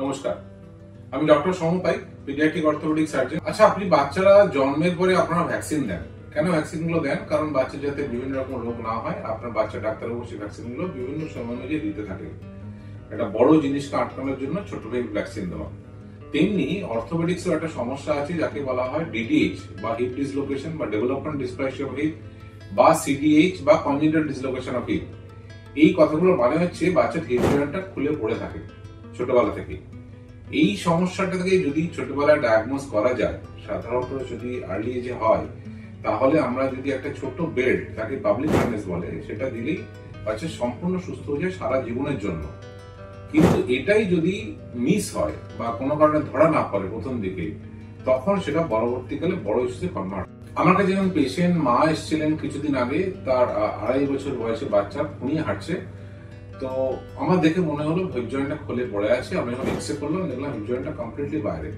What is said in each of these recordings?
নমস্কার, আমি ডক্টর সৌম্য পাই, paediatric orthopaedic surgeon. আচ্ছা, আপনি বাচ্চারা জন্মের পরে আপনারা ভ্যাকসিন দেন কেন? ভ্যাকসিন গুলো দেন কারণ বাচ্চা যাতে বিভিন্ন রকম রোগ না হয়। আপনার বাচ্চা ডাক্তারবাবু সেই ভ্যাকসিন গুলো বিভিন্ন সময় অনুযায়ী দিতে থাকে। একটা বড় জিনিসকে আটকানোর জন্য ছোট ভ্যাকসিন দেওয়া। তেমনি অর্থোপেডিক্সের একটা সমস্যা আছে যাকে বলা হয় ডিডিএইচ বা হিপ ডিসলোকেশন বা ডেভেলপমেন্ট ডিসপ্লাসিয়া অফ হিপ বা সিডিএইচ বা কনজেনিটাল ডিসলোকেশন অফ হিপ। এই কথাগুলো মানে হচ্ছে বাচ্চার হিপ জয়েন্টটা খুলে পড়ে থাকে ছোটবেলা থেকে। এই সমস্যাটা থেকে যদি ছোটবেলায় ডায়াগনোজ করা যায়, সাধারণত যদি আর্লি এজে হয়, তাহলে আমরা যদি একটা ছোট বেড, তাকে পাবলিক ফার্নেস বলে, সেটা দিলেই বাচ্চা সম্পূর্ণ সুস্থ হয়ে যায় সারা জীবনের জন্য। কিন্তু এটাই যদি মিস হয় বা কোনো কারণে ধরা না পড়ে প্রথম দিকে, তখন সেটা পরবর্তীকালে বড় ইস্যুতে কনভার্ট। আমার কাছে যেমন পেশেন্ট মা এসেছিলেন কিছুদিন আগে, তার 2.5 বছর বয়সে বাচ্চা খুঁড়িয়ে হাঁটছে। তো আমার দেখে মনে হলো হিপ জয়েন্টটা খুলে পড়ে আছে। আমি যখন এক্সরে করলাম, দেখলাম হিপ জয়েন্টটা কমপ্লিটলি বাইরে,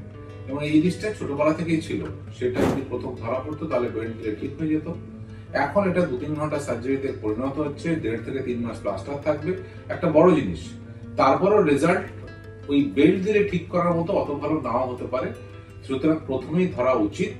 এবং এই জিনিসটা ছোটবেলা থেকেই ছিল। সেটা যদি প্রথম ধরা পড়তো তাহলে বেল্ট দিলে ঠিক হয়ে যেত। এখন এটা 2-3 ঘন্টা সার্জারিতে পরিণত হচ্ছে, 1.5 থেকে 3 মাস প্লাস্টার থাকবে, একটা বড় জিনিস। তারপরও রেজাল্ট ওই বেল্ট দিলে ঠিক করার মতো অত ভালো নাও হতে পারে। সুতরাং প্রথমেই ধরা উচিত।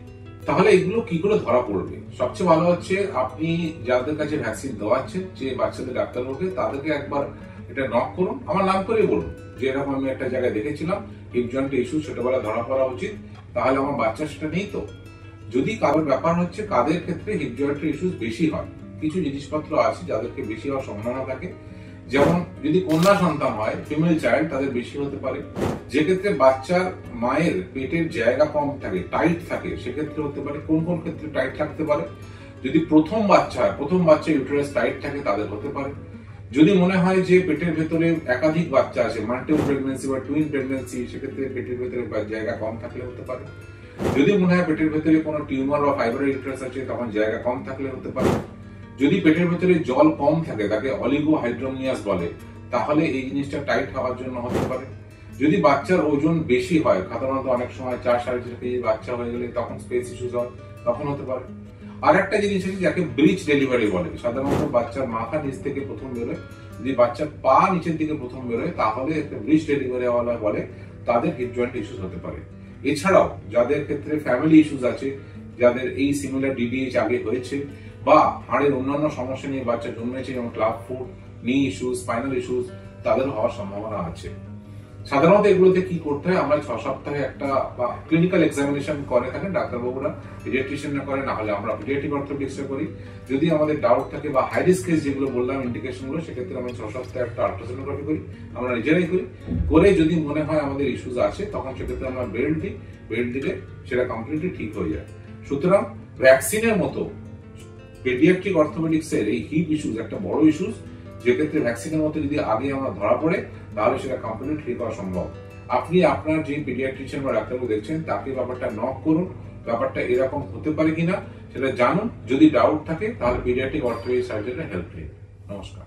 তাহলে এগুলো কি করে ধরা পড়বে? সবচেয়ে ভালো হচ্ছে আপনি যাদের কাছে ভ্যাকসিন দেওয়াচ্ছেন, যে বাচ্চাদের ডাক্তারবাবুকে, তাদেরকে একবার এটা নক করুন, আমার নাম করে বলুন যে এরকম আমি একটা জায়গায় দেখেছিলাম হিপ জয়েন্টে ইস্যু ছোটবেলা ধরা পড়া উচিত, তাহলে আমার বাচ্চা সেটা নেই তো। যদি কারোর ব্যাপার হচ্ছে কাদের ক্ষেত্রে হিপ জয়েন্টের ইস্যু বেশি হয়, কিছু জিনিসপত্র আছে যাদেরকে বেশি হওয়ার সম্ভাবনা থাকে। যেমন যদি কন্যা সন্তান হয়, ফিমেল চাইল্ড, তাদের বেশি হতে পারে। যে ক্ষেত্রে বাচ্চার মায়ের পেটের জায়গা কম থাকে, টাইট থাকে, সেক্ষেত্রে হতে পারে। কোন কোন ক্ষেত্রে টাইট থাকতে পারে? যদি প্রথম বাচ্চা ইউটেরাস টাইট থাকে, তাদের হতে পারে। যদি মনে হয় যে পেটের ভেতরে একাধিক বাচ্চা আছে, মাল্টিপল প্রেগন্যান্সি বা টুইন প্রেগন্যান্সি, সেক্ষেত্রে পেটের ভেতরে জায়গা কম থাকলে হতে পারে। যদি মনে হয় পেটের ভেতরে কোনো টিউমার বা ফাইব্রয়েড ইউটেরাস আছে, তখন জায়গা কম থাকলে হতে পারে। যদি পেটের ভেতরে জল কম থাকে, তাকে অলিগোহাইড্রোমিয়াস বলে, তাহলে এই জিনিসটা টাইট হওয়ার জন্য হতে পারে। যদি বাচ্চার ওজন বেশি হয়, সাধারণত অনেক সময় 4-4.5 কেজি বাচ্চা হয়ে গেলে তখন স্পেস ইস্যুস হয়, তখন হতে পারে। আর একটা জিনিস আছে যাকে ব্রিচ ডেলিভারি বলে। সাধারণত বাচ্চার মাথা নিচ থেকে প্রথম বেরোয়, যদি বাচ্চার পা নিচের দিকে প্রথম বেরোয়, তাহলে একটা ব্রিচ ডেলিভারি বলে, তাদের হিপ জয়েন্ট ইস্যুস হতে পারে। এছাড়াও যাদের ক্ষেত্রে ফ্যামিলি ইস্যুস আছে, যাদের এই সিমিলার ডিডিএইচ আগে হয়েছে, বা হাড়ের অন্যান্য সমস্যা নিয়ে বাচ্চা জন্মেছে, যেমন ক্লাব ফুট, নি ইস্যুস, স্পাইনাল ইস্যুস, তাদের হওয়ার সম্ভাবনা আছে। সাধারণত এগুলোতে কি করতে হয়, আমরা 6 সপ্তাহে একটা ক্লিনিক্যাল এক্সামিনেশন করে থাকেন ডাক্তারবাবুরা, পিডিয়াট্রিশিয়ানরা করে, না হলে আমরা পিডিয়াট্রিক অর্থোপেডিক্সে করি। যদি আমাদের ডাউট থাকে বা হাই রিস্ক কেস যেগুলো বললাম ইন্ডিকেশনগুলো, সেক্ষেত্রে আমরা 6 সপ্তাহে একটা আল্ট্রাসোনোগ্রাফি করি, আমরা নিজেরাই করি। করে যদি মনে হয় আমাদের ইস্যুস আছে, তখন সেক্ষেত্রে আমরা বেল্ট দিই। বেল্ট দিলে সেটা কমপ্লিটলি ঠিক হয়ে যায়। সুতরাং ভ্যাকসিনের মতো পেডিয়াট্রিক অর্থোপেডিক্সের এই হিপ ইস্যুস একটা বড় ইস্যুস, যেক্ষেত্রে ভ্যাকসিনের মতো যদি আগে আমরা ধরা পড়ে, তাহলে সেটা কমপ্লিট ঠিক হওয়া সম্ভব। আপনি আপনার যে পিডিয়াট্রিশিয়ান বা ডাক্তারবাবু দেখছেন, তাকে ব্যাপারটা নক করুন, ব্যাপারটা এরকম হতে পারে কিনা সেটা জানুন। যদি ডাউট থাকে, তাহলে পিডিয়াট্রিক অর্থোপেডিক সার্জনের হেল্প নিন। নমস্কার।